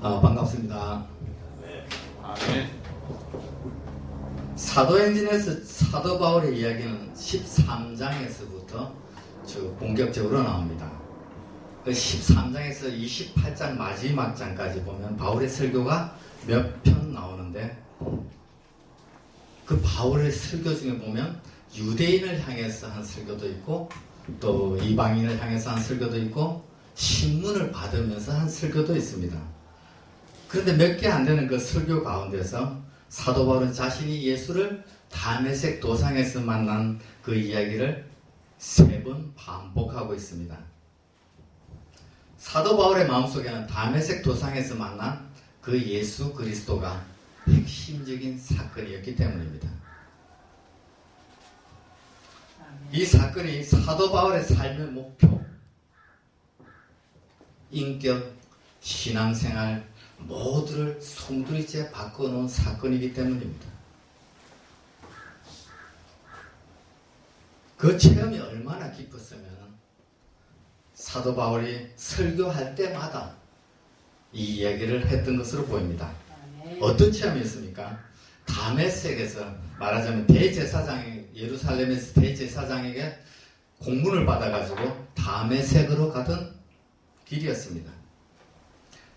반갑습니다. 아멘. 사도행전에서 사도 바울의 이야기는 13장에서부터 본격적으로 나옵니다. 그 13장에서 28장 마지막 장까지 보면 바울의 설교가 몇 편 나오는데, 그 바울의 설교 중에 보면 유대인을 향해서 한 설교도 있고, 또 이방인을 향해서 한 설교도 있고, 신문을 받으면서 한 설교도 있습니다. 그런데 몇 개 안 되는 그 설교 가운데서 사도 바울은 자신이 예수를 다메섹 도상에서 만난 그 이야기를 3번 반복하고 있습니다. 사도 바울의 마음속에는 다메섹 도상에서 만난 그 예수 그리스도가 핵심적인 사건이었기 때문입니다. 이 사건이 사도 바울의 삶의 목표, 인격, 신앙생활 모두를 송두리째 바꿔놓은 사건이기 때문입니다. 그 체험이 얼마나 깊었으면 사도 바울이 설교할 때마다 이 이야기를 했던 것으로 보입니다. 어떤 체험이었습니까? 다메섹에서 말하자면 예루살렘에서 대제사장에게 공문을 받아가지고 다메섹으로 가던 길이었습니다.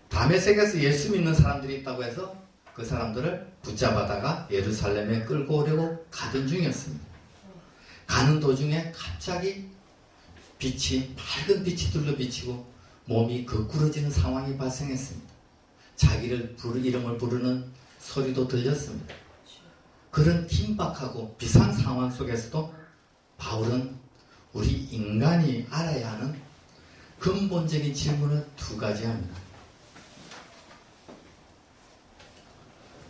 다메섹에서 예수 믿는 사람들이 있다고 해서 그 사람들을 붙잡아다가 예루살렘에 끌고 오려고 가던 중이었습니다. 가는 도중에 갑자기 밝은 빛이 둘러비치고 몸이 거꾸러지는 상황이 발생했습니다. 자기를 이름을 부르는 소리도 들렸습니다. 그런 긴박하고 비상 상황 속에서도 바울은 우리 인간이 알아야 하는 근본적인 질문을 2가지 합니다.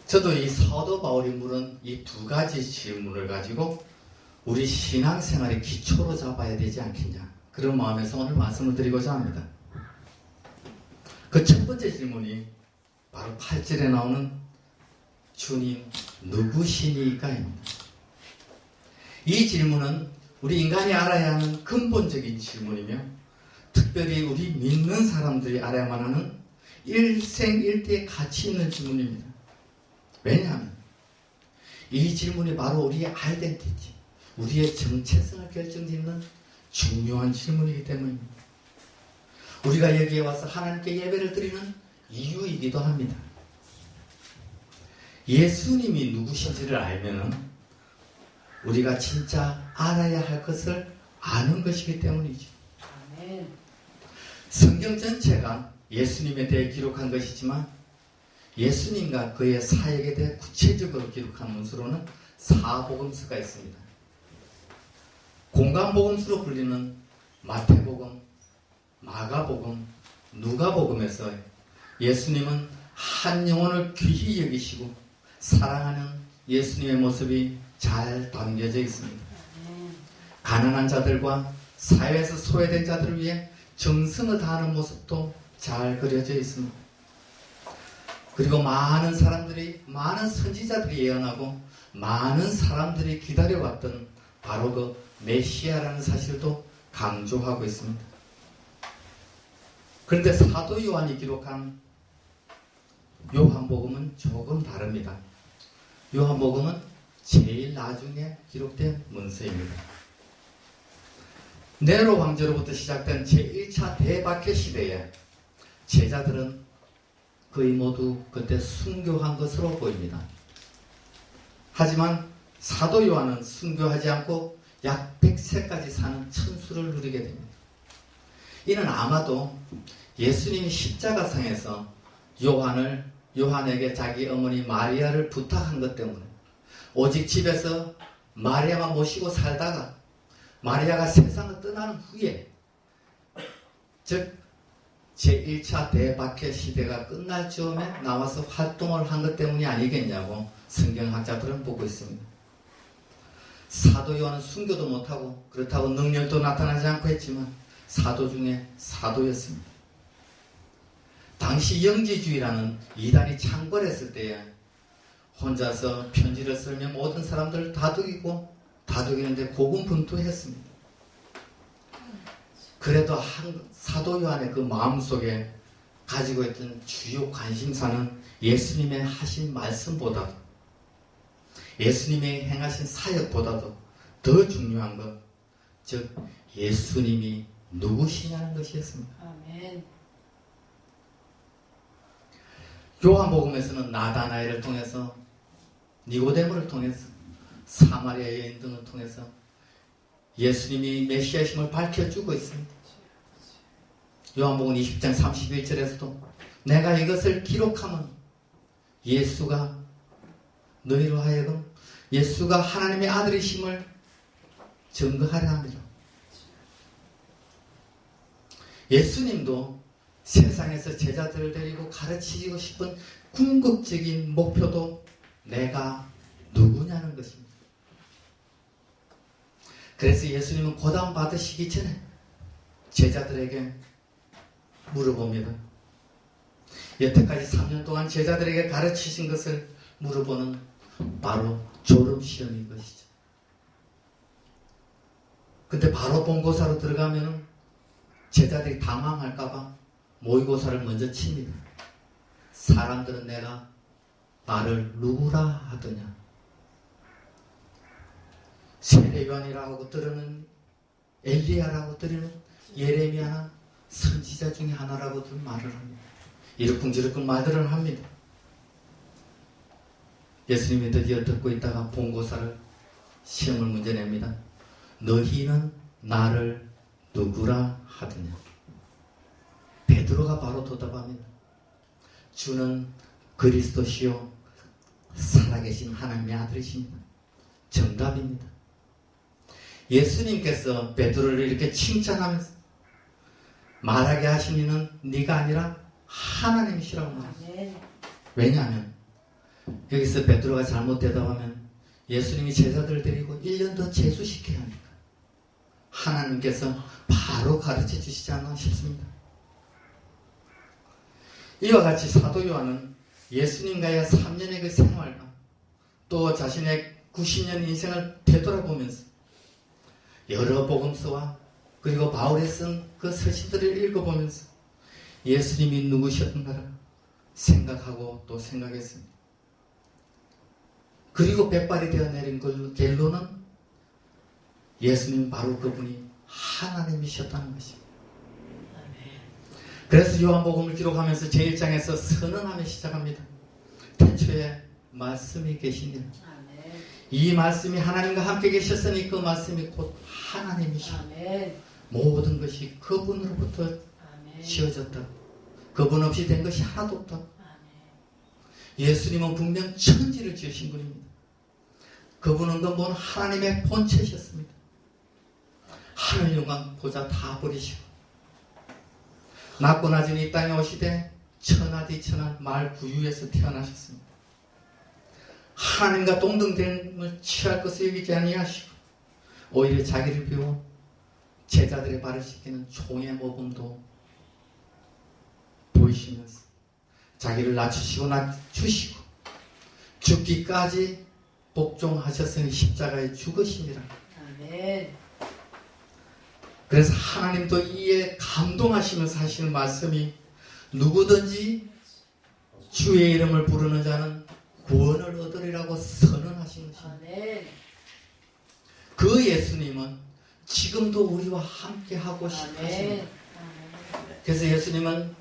저도 이 사도 바울이 물은 이 2가지 질문을 가지고 우리 신앙생활의 기초로 잡아야 되지 않겠냐, 그런 마음에서 오늘 말씀을 드리고자 합니다. 그 첫 번째 질문이 바로 8절에 나오는 주님 누구시니까입니다. 이 질문은 우리 인간이 알아야 하는 근본적인 질문이며, 특별히 우리 믿는 사람들이 알아야만 하는 일생일대의 가치 있는 질문입니다. 왜냐하면 이 질문이 바로 우리의 아이덴티티, 우리의 정체성을 결정짓는 중요한 질문이기 때문입니다. 우리가 여기에 와서 하나님께 예배를 드리는 이유이기도 합니다. 예수님이 누구신지를 알면은 우리가 진짜 알아야 할 것을 아는 것이기 때문이죠. 아멘. 성경 전체가 예수님에 대해 기록한 것이지만 예수님과 그의 사역에 대해 구체적으로 기록한 문서로는 4복음서가 있습니다. 공간복음서로 불리는 마태복음, 마가복음, 누가복음에서 예수님은 한 영혼을 귀히 여기시고 사랑하는 예수님의 모습이 잘 담겨져 있습니다. 가난한 자들과 사회에서 소외된 자들을 위해 정성을 다하는 모습도 잘 그려져 있습니다. 그리고 많은 선지자들이 예언하고 많은 사람들이 기다려왔던 바로 그 메시아라는 사실도 강조하고 있습니다. 그런데 사도 요한이 기록한 요한복음은 조금 다릅니다. 요한복음은 제일 나중에 기록된 문서입니다. 네로 황제로부터 시작된 제1차 대박해 시대에 제자들은 거의 모두 그때 순교한 것으로 보입니다. 하지만 사도 요한은 순교하지 않고 약 100세까지 사는 천수를 누리게 됩니다. 이는 아마도 예수님이 십자가상에서 요한에게 자기 어머니 마리아를 부탁한 것 때문에, 오직 집에서 마리아만 모시고 살다가 마리아가 세상을 떠나는 후에, 즉 제1차 대박해 시대가 끝날 즈음에 나와서 활동을 한 것 때문이 아니겠냐고 성경학자들은 보고 있습니다. 사도 요한은 순교도 못하고 그렇다고 능력도 나타나지 않고 했지만 사도 중에 사도였습니다. 당시 영지주의라는 이단이 창궐했을 때에 혼자서 편지를 쓰며 모든 사람들을 다독이는데 고군분투했습니다. 그래도 사도 요한의 그 마음속에 가지고 있던 주요 관심사는 예수님의 하신 말씀보다도 예수님의 행하신 사역보다도 더 중요한 것, 즉 예수님이 누구시냐는 것이었습니다. 아멘. 요한복음에서는 나다나엘을 통해서 니고데모를 통해서 사마리아 여인 등을 통해서 예수님이 메시아심을 밝혀주고 있습니다. 요한복음 20장 31절에서도 내가 이것을 기록하면 예수가 너희로 하여금 예수가 하나님의 아들이심을 증거하려 합니다. 예수님도 세상에서 제자들을 데리고 가르치고 싶은 궁극적인 목표도 내가 누구냐는 것입니다. 그래서 예수님은 고단 받으시기 전에 제자들에게 물어봅니다. 여태까지 3년 동안 제자들에게 가르치신 것을 물어보는 바로 졸업시험인 것이죠. 근데 바로 본고사로 들어가면 제자들이 당황할까봐 모의고사를 먼저 칩니다. 사람들은 내가 나를 누구라 하더냐? 세례요한이라고 들으는 엘리야라고 들으는 예레미야나 선지자 중에 하나라고들 말을 합니다. 이러쿵저러쿵 말들을 합니다. 예수님이 드디어 듣고 있다가 본고사를 시험을 문제 냅니다. 너희는 나를 누구라 하더냐? 베드로가 바로 대답합니다. 주는 그리스도시요 살아계신 하나님의 아들이십니다. 정답입니다. 예수님께서 베드로를 이렇게 칭찬하면서 말하게 하신 이는 네가 아니라 하나님이시라고 말합니다. 왜냐하면 여기서 베드로가 잘못 대답하면 예수님이 제자들을 데리고 1년 더 재수시켜야 하니까 하나님께서 바로 가르쳐 주시지 않나 싶습니다. 이와 같이 사도 요한은 예수님과의 3년의 그 생활과 또 자신의 90년 인생을 되돌아보면서 여러 복음서와 그리고 바울이 쓴 그 서신들을 읽어보면서 예수님이 누구셨던가를 생각하고 또 생각했습니다. 그리고 백발이 되어 내린 결론은 예수님 바로 그분이 하나님이셨다는 것입니다. 그래서 요한복음을 기록하면서 제1장에서 선언하며 시작합니다. 태초에 말씀이 계시니라. 이 말씀이 하나님과 함께 계셨으니 그 말씀이 곧 하나님이시오. 모든 것이 그분으로부터 지어졌다. 그분 없이 된 것이 하나도 없다. 예수님은 분명 천지를 지으신 분입니다. 그분은 근본 하나님의 본체셨습니다. 하늘 영광 보좌 다 버리시고 낮고 낮은 이 땅에 오시되 천하디천한 말 구유에서 태어나셨습니다. 하나님과 동등됨을 취할 것을 여기지 아니하시고 오히려 자기를 비워 제자들의 발을 씻기는 종의 모범도 보이시면서 자기를 낮추시고 낮추시고 죽기까지 복종하셨으니 십자가에 죽으심이라. 아멘. 그래서 하나님도 이에 감동하시면서 하시는 말씀이 누구든지 주의 이름을 부르는 자는 구원을 얻으리라고 선언하신 것입니다. 아멘. 그 예수님은 지금도 우리와 함께 하고 싶으십니다. 그래서 예수님은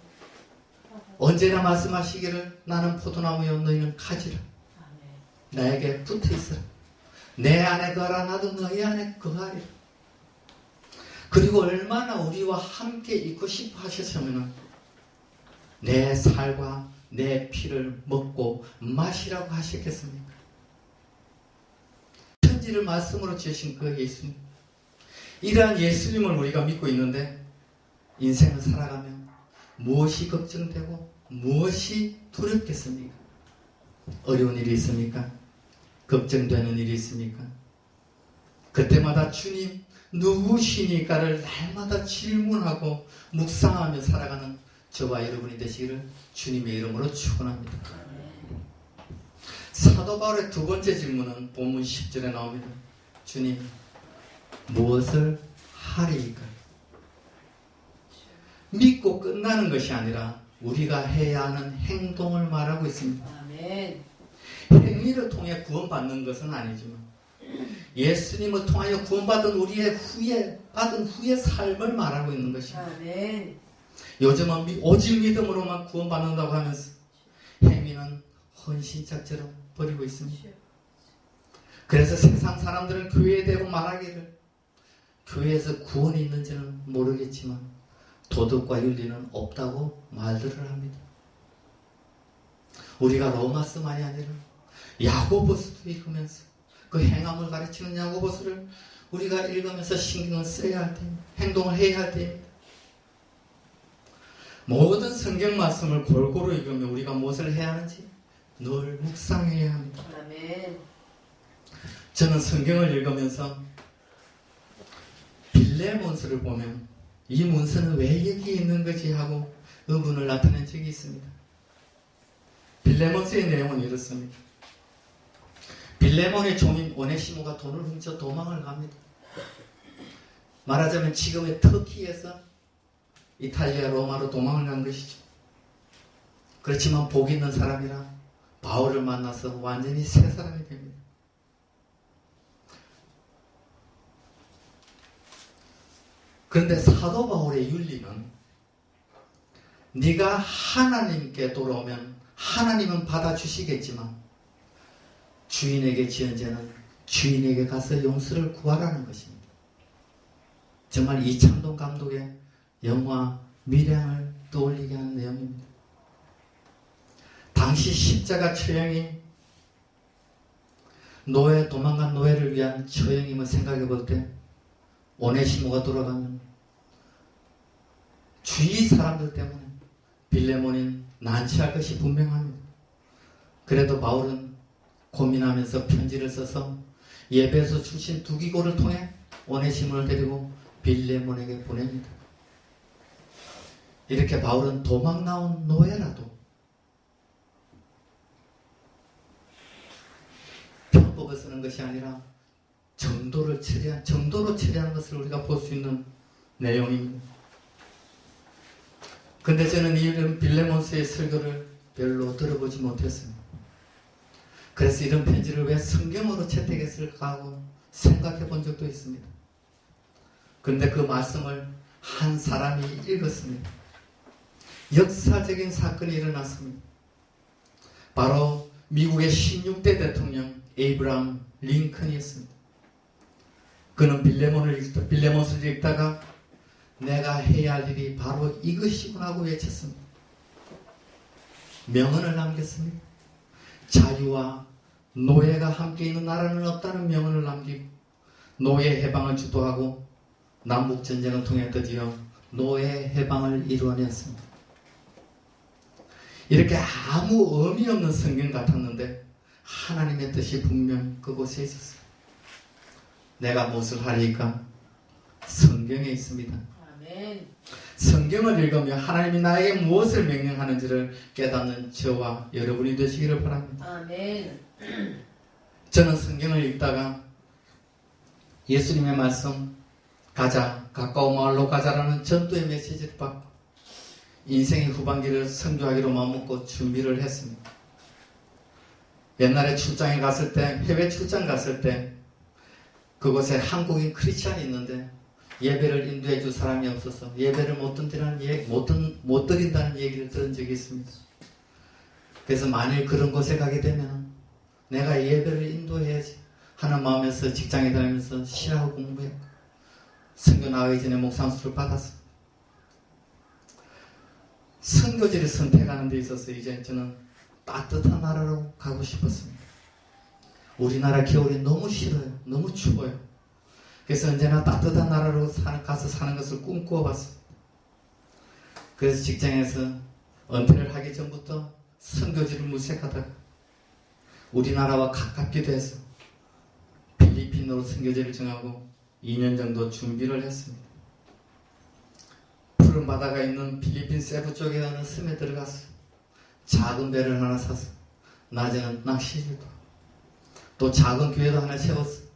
언제나 말씀하시기를 나는 포도나무요 너희는 가지라. 나에게 붙어 있으라. 내 안에 거하라 나도 너희 안에 거하리라. 그리고 얼마나 우리와 함께 있고 싶어 하셨으면 내 살과 내 피를 먹고 마시라고 하셨겠습니까? 천지를 말씀으로 지으신 그 예수님, 이러한 예수님을 우리가 믿고 있는데 인생을 살아가면 무엇이 걱정되고 무엇이 두렵겠습니까? 어려운 일이 있습니까? 걱정되는 일이 있습니까? 그때마다 주님 누구시니까를 날마다 질문하고 묵상하며 살아가는 저와 여러분이 되시기를 주님의 이름으로 축원합니다. 사도 바울의 두 번째 질문은 본문 10절에 나옵니다. 주님 무엇을 하리이까? 믿고 끝나는 것이 아니라 우리가 해야 하는 행동을 말하고 있습니다. 아멘. 행위를 통해 구원받는 것은 아니지만 예수님을 통하여 구원받은 우리의 받은 후의 삶을 말하고 있는 것입니다. 아멘. 요즘은 오직 믿음으로만 구원받는다고 하면서 행위는 헌신짝처럼 버리고 있습니다. 그래서 세상 사람들은 교회에 대고 말하기를 교회에서 구원이 있는지는 모르겠지만 도덕과 윤리는 없다고 말들을 합니다. 우리가 로마서만이 아니라 야고보서도 읽으면서 그 행함을 가르치는 야고보서를 우리가 읽으면서 신경을 써야 할 때입니다. 행동을 해야 할 때입니다. 모든 성경 말씀을 골고루 읽으면 우리가 무엇을 해야 하는지 늘 묵상해야 합니다. 아멘. 저는 성경을 읽으면서 빌레몬서를 보면 이 문서는 왜 여기 있는 거지 하고 의문을 나타낸 적이 있습니다. 빌레몬서의 내용은 이렇습니다. 빌레몬의 종인 오네시모가 돈을 훔쳐 도망을 갑니다. 말하자면 지금의 터키에서 이탈리아 로마로 도망을 간 것이죠. 그렇지만 복 있는 사람이라 바울을 만나서 완전히 새 사람이 됩니다. 그런데 사도 바울의 윤리는 네가 하나님께 돌아오면 하나님은 받아주시겠지만 주인에게 지은 죄는 주인에게 가서 용서를 구하라는 것입니다. 정말 이창동 감독의 영화 미량을 떠올리게 하는 내용입니다. 당시 십자가 처형이 도망간 노예를 위한 처형임을 생각해 볼 때 오네시모가 돌아가면 주위 사람들 때문에 빌레몬인 난처할 것이 분명합니다. 그래도 바울은 고민하면서 편지를 써서 예배소 출신 두기고를 통해 오네시모를 데리고 빌레몬에게 보냅니다. 이렇게 바울은 도망 나온 노예라도 편법을 쓰는 것이 아니라 정도로 처리하는 것을 우리가 볼 수 있는 내용입니다. 근데 저는 이런 빌레몬서의 설교를 별로 들어보지 못했습니다. 그래서 이런 편지를 왜 성경으로 채택했을까 하고 생각해 본 적도 있습니다. 그런데 그 말씀을 한 사람이 읽었습니다. 역사적인 사건이 일어났습니다. 바로 미국의 16대 대통령 에이브람 링컨이었습니다. 그는 빌레몬서를 읽다가 내가 해야 할 일이 바로 이것이구나 하고 외쳤습니다. 명언을 남겼습니다. 자유와 노예가 함께 있는 나라는 없다는 명언을 남기고 노예 해방을 주도하고 남북전쟁을 통해 드디어 노예 해방을 이루어냈습니다. 이렇게 아무 의미 없는 성경 같았는데 하나님의 뜻이 분명 그곳에 있었어요. 내가 무엇을 하리까? 성경에 있습니다. 아멘. 성경을 읽으며 하나님이 나에게 무엇을 명령하는지를 깨닫는 저와 여러분이 되시기를 바랍니다. 아멘. 저는 성경을 읽다가 예수님의 말씀 가자, 가까운 마을로 가자라는 전도의 메시지를 받고 인생의 후반기를 선교하기로 마음먹고 준비를 했습니다. 옛날에 출장에 갔을 때, 해외 출장 갔을 때 그곳에 한국인 크리스찬이 있는데 예배를 인도해 줄 사람이 없어서 예배를 못 드린다는 얘기를 들은 적이 있습니다. 그래서 만일 그런 곳에 가게 되면 내가 예배를 인도해야지 하는 마음에서 직장에 다니면서 신학을 공부했고 선교 나가기 전에 목상수를 받았습니다. 선교지를 선택하는 데 있어서 이제 저는 따뜻한 나라로 가고 싶었습니다. 우리나라 겨울이 너무 싫어요. 너무 추워요. 그래서 언제나 따뜻한 나라로 가서 사는 것을 꿈꾸어봤습니다. 그래서 직장에서 은퇴를 하기 전부터 선교지를 물색하다가 우리나라와 가깝기도 해서 필리핀으로 선교지를 정하고 2년 정도 준비를 했습니다. 푸른 바다가 있는 필리핀 세부 쪽에 어느 섬에 들어갔어요. 작은 배를 하나 사서 낮에는 낚시를 또 작은 교회도 하나 세웠어요.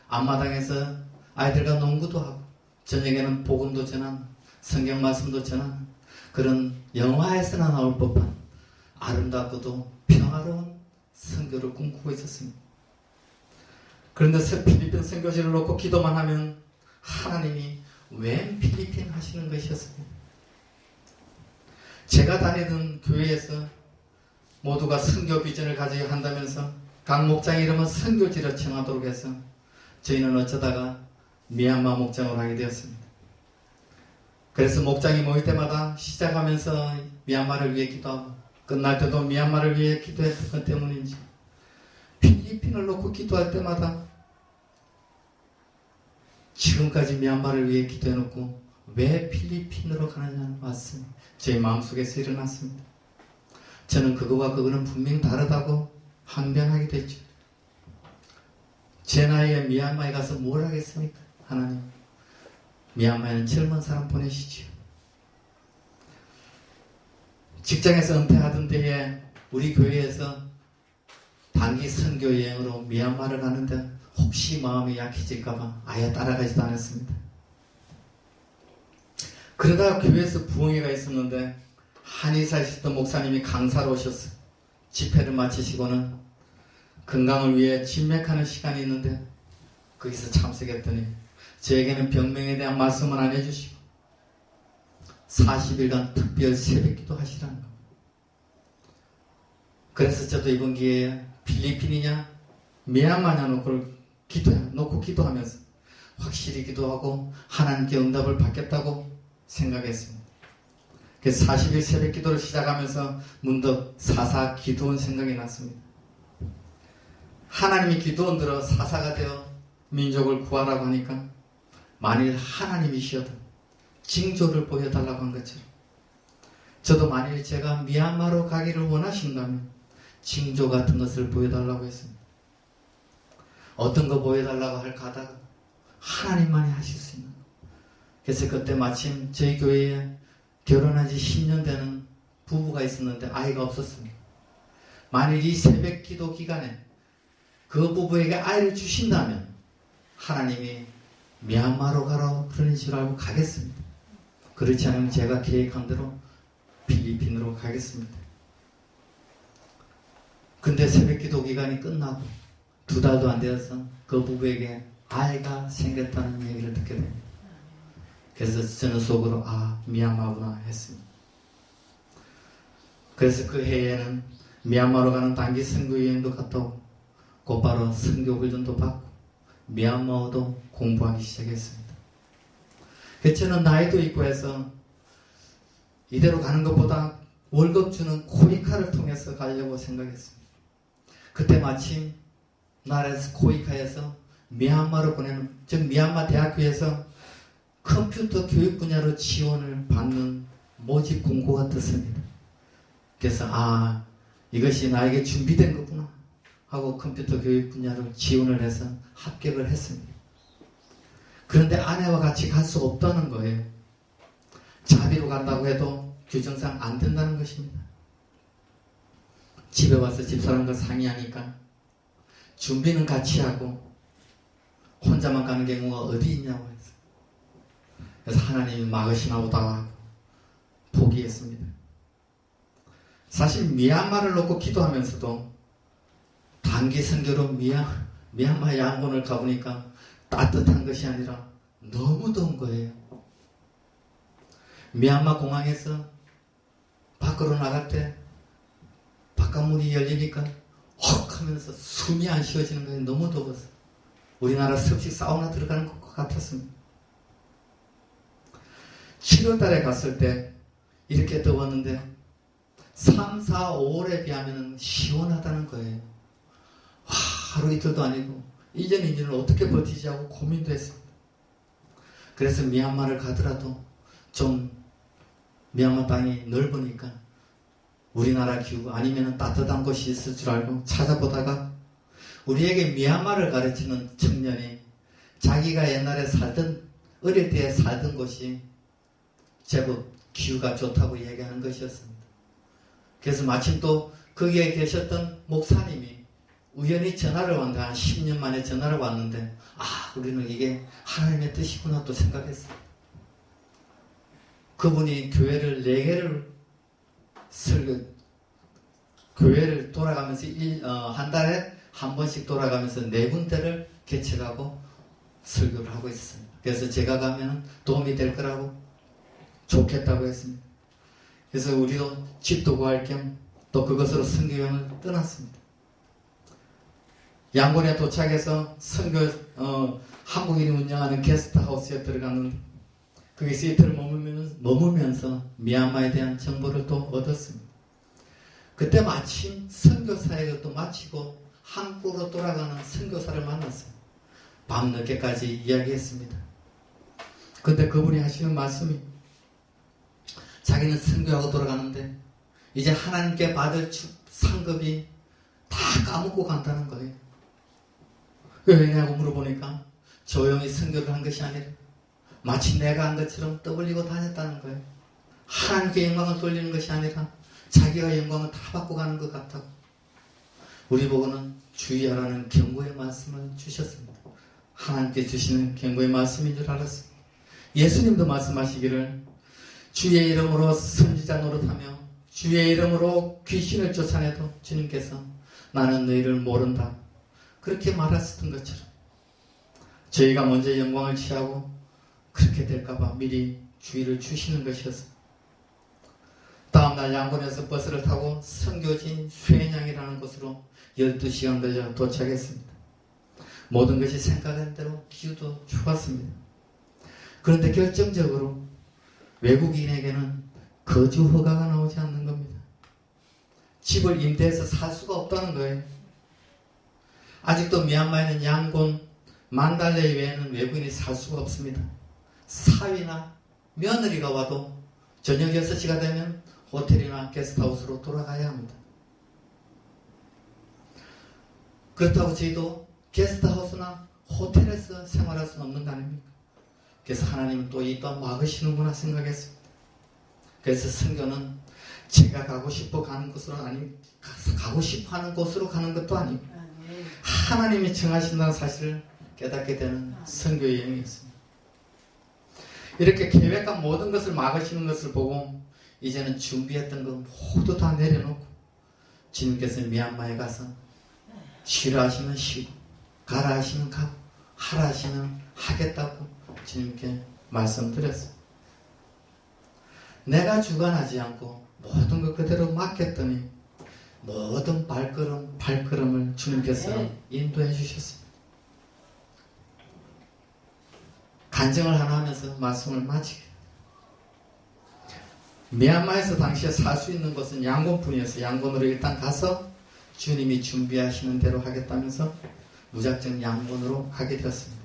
앞마당에서 아이들과 농구도 하고 저녁에는 복음도 전하는 성경 말씀도 전하는 그런 영화에서나 나올 법한 아름답고도 평화로운 선교를 꿈꾸고 있었습니다. 그런데 필리핀 선교지를 놓고 기도만 하면 하나님이 웬 필리핀 하시는 것이었습니다. 제가 다니던 교회에서 모두가 선교 비전을 가지고 한다면서 각 목장의 이름은 선교지로 정하도록 해서 저희는 어쩌다가 미얀마 목장으로 하게 되었습니다. 그래서 목장이 모일 때마다 시작하면서 미얀마를 위해 기도하고 끝날 때도 미얀마를 위해 기도했던 것 때문인지 필리핀을 놓고 기도할 때마다 지금까지 미얀마를 위해 기도해놓고 왜 필리핀으로 가느냐는 말씀이 제 마음속에서 일어났습니다. 저는 그거는 분명히 다르다고 항변하게 됐죠. 제 나이에 미얀마에 가서 뭘 하겠습니까? 하나님, 미얀마에는 젊은 사람 보내시지요. 직장에서 은퇴하던 때에 우리 교회에서 단기 선교 여행으로 미얀마를 가는데 혹시 마음이 약해질까봐 아예 따라가지도 않았습니다. 그러다가 교회에서 부흥회가 있었는데 한의사에 있었던 목사님이 강사로 오셨어요. 집회를 마치시고는 건강을 위해 진맥하는 시간이 있는데 거기서 참석했더니 저에게는 병명에 대한 말씀은 안 해주시고 40일간 특별 새벽기도 하시라는 겁니다. 그래서 저도 이번 기회에 필리핀이냐 미얀마냐 놓고 기도하면서 확실히 기도하고 하나님께 응답을 받겠다고 생각했습니다. 그래서 40일 새벽 기도를 시작하면서 문득 사사 기도원 생각이 났습니다. 하나님이 기도원들어 사사가 되어 민족을 구하라고 하니까 만일 하나님이시어도 징조를 보여달라고 한 것처럼 저도 만일 제가 미얀마로 가기를 원하신다면 징조 같은 것을 보여달라고 했습니다. 어떤 거 보여달라고 할까 하다가 하나님만이 하실 수 있는 거. 그래서 그때 마침 저희 교회에 결혼한 지 10년 되는 부부가 있었는데 아이가 없었습니다. 만일 이 새벽 기도 기간에 그 부부에게 아이를 주신다면 하나님이 미얀마로 가라 그러는 줄 알고 가겠습니다. 그렇지 않으면 제가 계획한 대로 필리핀으로 가겠습니다. 근데 새벽 기도 기간이 끝나고 2달도 안 되어서 그 부부에게 아이가 생겼다는 얘기를 듣게 됩니다. 그래서 저는 속으로 미얀마구나 했습니다. 그래서 그 해에는 미얀마로 가는 단기 선교 여행도 갔다 오고 곧바로 선교 훈련도 받고 미얀마어도 공부하기 시작했습니다. 그래서 저는 나이도 있고 해서 이대로 가는 것보다 월급 주는 코이카를 통해서 가려고 생각했습니다. 그때 마침 나라에서 코이카에서 미얀마로 보내는 즉 미얀마 대학교에서 컴퓨터 교육 분야로 지원을 받는 모집 공고가 떴습니다. 그래서 이것이 나에게 준비된 거구나 하고 컴퓨터 교육 분야로 지원을 해서 합격을 했습니다. 그런데 아내와 같이 갈 수 없다는 거예요. 자비로 간다고 해도 규정상 안 된다는 것입니다. 집에 와서 집사람과 상의하니까 준비는 같이 하고 혼자만 가는 경우가 어디 있냐고 했어요. 그래서 하나님이 막으시나 보다 포기했습니다. 사실 미얀마를 놓고 기도하면서도 단기 선교로 미얀마 양곤을 가보니까 따뜻한 것이 아니라 너무 더운 거예요. 미얀마 공항에서 밖으로 나갈 때 바깥문이 열리니까 헉 하면서 숨이 안 쉬어지는 거예요. 너무 더워서. 우리나라 습식 사우나 들어가는 것 같았습니다. 7월 달에 갔을 때 이렇게 더웠는데 3, 4, 5월에 비하면 시원하다는 거예요. 하루 이틀도 아니고 1년, 2년을 어떻게 버티지 하고 고민도 했습니다. 그래서 미얀마를 가더라도 좀 미얀마 땅이 넓으니까 우리나라 기후 아니면 따뜻한 곳이 있을 줄 알고 찾아보다가 우리에게 미얀마를 가르치는 청년이 자기가 옛날에 어릴 때 살던 곳이 제법 기후가 좋다고 얘기하는 것이었습니다. 그래서 마침 또 거기에 계셨던 목사님이 우연히 전화를 왔는데 한 10년 만에 전화를 왔는데 우리는 이게 하나님의 뜻이구나 또 생각했어요. 그분이 교회를 4개를 교회를 돌아가면서 한 달에 한 번씩 돌아가면서 4군데를 개척하고 설교를 하고 있습니다. 그래서 제가 가면 도움이 될 거라고 좋겠다고 했습니다. 그래서 우리도 집도 구할 겸 또 그것으로 선교여행을 떠났습니다. 양곤에 도착해서 한국인이 운영하는 게스트하우스에 들어가는 거기서 이틀을 머물면서 미얀마에 대한 정보를 또 얻었습니다. 그때 마침 선교사역을 또 마치고 한국으로 돌아가는 선교사를 만났어요. 밤늦게까지 이야기했습니다. 근데 그분이 하시는 말씀이 자기는 선교하고 돌아가는데 이제 하나님께 받을 상급이 다 까먹고 간다는 거예요. 왜냐고 물어보니까 조용히 선교를 한 것이 아니라 마치 내가 한 것처럼 떠벌리고 다녔다는 거예요. 하나님께 영광을 돌리는 것이 아니라 자기가 영광을 다 받고 가는 것 같다고. 우리 보고는 주의하라는 경고의 말씀을 주셨습니다. 하나님께 주시는 경고의 말씀인 줄 알았습니다. 예수님도 말씀하시기를 주의 이름으로 선지자 노릇하며 주의 이름으로 귀신을 쫓아내도 주님께서 나는 너희를 모른다. 그렇게 말하셨던 것처럼 저희가 먼저 영광을 취하고 그렇게 될까봐 미리 주의를 주시는 것이었습니다. 다음날 양곤에서 버스를 타고 선교지인 쇠냥이라는 곳으로 12시간 걸려 도착했습니다. 모든 것이 생각한 대로 기후도 좋았습니다. 그런데 결정적으로 외국인에게는 거주 허가가 나오지 않는 겁니다. 집을 임대해서 살 수가 없다는 거예요. 아직도 미얀마에는 양곤, 만달레이 외에는 외국인이 살 수가 없습니다. 사위나 며느리가 와도 저녁 6시가 되면 호텔이나 게스트하우스로 돌아가야 합니다. 그렇다고 저희도 게스트하우스나 호텔에서 생활할 수는 없는 거 아닙니까? 그래서 하나님은 또 이 또한 막으시는구나 생각했습니다. 그래서 선교는 제가 가고 싶어 가는 곳으로 가고 싶어 하는 곳으로 가는 것도 아니고 하나님이 정하신다는 사실을 깨닫게 되는 선교 여행이었습니다. 이렇게 계획한 모든 것을 막으시는 것을 보고 이제는 준비했던 거 모두 다 내려놓고 주님께서 미얀마에 가서 쉬라 하시면 쉬고 가라 하시면 가고 하라 하시면 하겠다고 주님께 말씀드렸어요. 내가 주관하지 않고 모든 것 그대로 맡겼더니 모든 발걸음을 주님께서 인도해 주셨습니다. 간증을 하나 하면서 말씀을 마치게. 미얀마에서 당시에 살 수 있는 곳은 양곤뿐이어서 양곤으로 일단 가서 주님이 준비하시는 대로 하겠다면서 무작정 양곤으로 가게 되었습니다.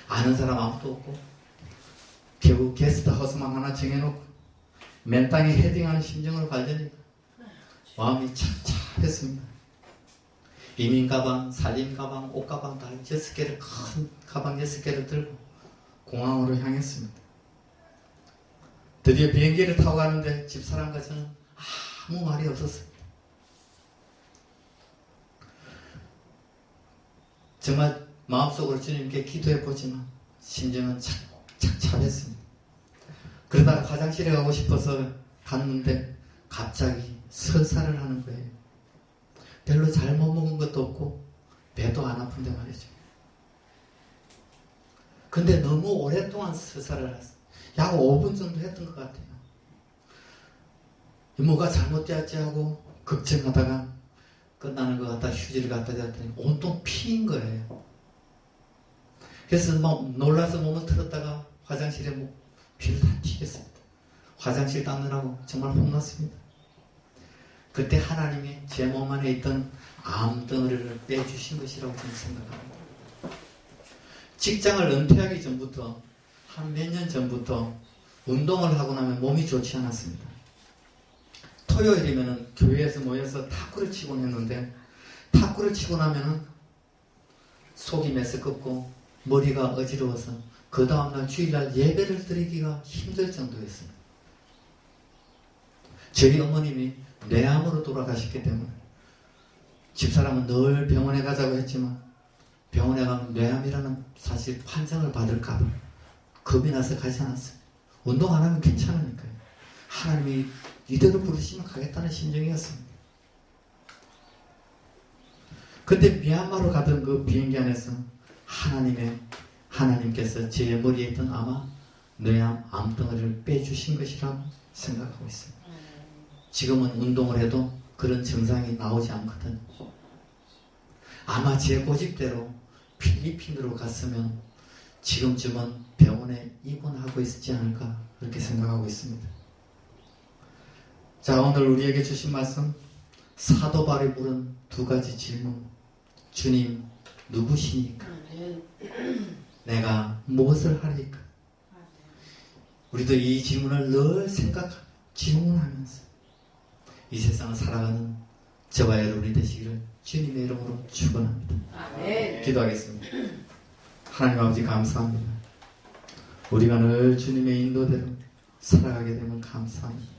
아는 사람 아무도 없고 겨우 게스트하우스만 하나 정해놓고 맨 땅에 헤딩하는 심정으로 가려니까 마음이 착잡했습니다. 이민 가방, 살림 가방, 옷 가방 다 6개를 큰 가방 6개를 들고 공항으로 향했습니다. 드디어 비행기를 타고 가는데 집사람과 저는 아무 말이 없었습니다. 정말 마음속으로 주님께 기도해보지만 심정은 착잡했습니다. 그러다가 화장실에 가고 싶어서 갔는데 갑자기 설사를 하는 거예요. 별로 잘못 먹은 것도 없고 배도 안 아픈데 말이죠. 근데 너무 오랫동안 설사를 했어요. 약 5분 정도 했던 것 같아요. 뭐가 잘못되었지 하고 걱정하다가 끝나는 것 같다 휴지를 갖다 대었더니 온통 피인 거예요. 그래서 막 놀라서 몸을 틀었다가 화장실에 피를 다 튀겼습니다. 화장실 닦느라고 정말 혼났습니다. 그때 하나님이 제 몸 안에 있던 암덩어리를 빼주신 것이라고 저는 생각합니다. 직장을 은퇴하기 전부터 한 몇 년 전부터 운동을 하고 나면 몸이 좋지 않았습니다. 토요일이면 교회에서 모여서 탁구를 치곤 했는데 탁구를 치고 나면 속이 메스껍고 머리가 어지러워서 그 다음날 주일날 예배를 드리기가 힘들 정도였습니다. 저희 어머님이 뇌암으로 돌아가셨기 때문에 집사람은 늘 병원에 가자고 했지만 병원에 가면 뇌암이라는 사실 판정을 받을까 봐 겁이 나서 가지 않았어요. 운동 안 하면 괜찮으니까요. 하나님이 이대로 부르시면 가겠다는 심정이었습니다. 근데 미얀마로 가던 그 비행기 안에서 하나님께서 제 머리에 있던 아마 뇌암 암덩어리를 빼주신 것이라고 생각하고 있어요. 지금은 운동을 해도 그런 증상이 나오지 않거든. 아마 제 고집대로 필리핀으로 갔으면 지금쯤은 병원에 입원하고 있지 않을까 그렇게 생각하고 있습니다. 자, 오늘 우리에게 주신 말씀, 사도 바울이 물은 두 가지 질문. 주님 누구시니까? 내가 무엇을 하리까? 우리도 이 질문을 늘 질문하면서 이 세상을 살아가는 저와 여러분이 되시기를 주님의 이름으로 축원합니다. 아멘. 기도하겠습니다. 하나님 아버지 감사합니다. 우리가 늘 주님의 인도대로 살아가게 되면 감사합니다.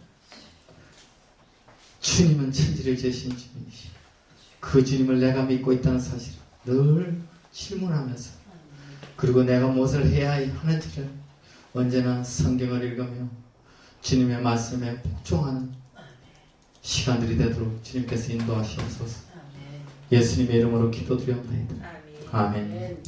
주님은 천지를 지으신 주님이시. 그 주님을 내가 믿고 있다는 사실을 늘 질문하면서, 그리고 내가 무엇을 해야 하는지를 언제나 성경을 읽으며 주님의 말씀에 복종하는 시간들이 되도록 주님께서 인도하시옵소서. 예수님의 이름으로 기도드렸나이다. 아멘. 아멘.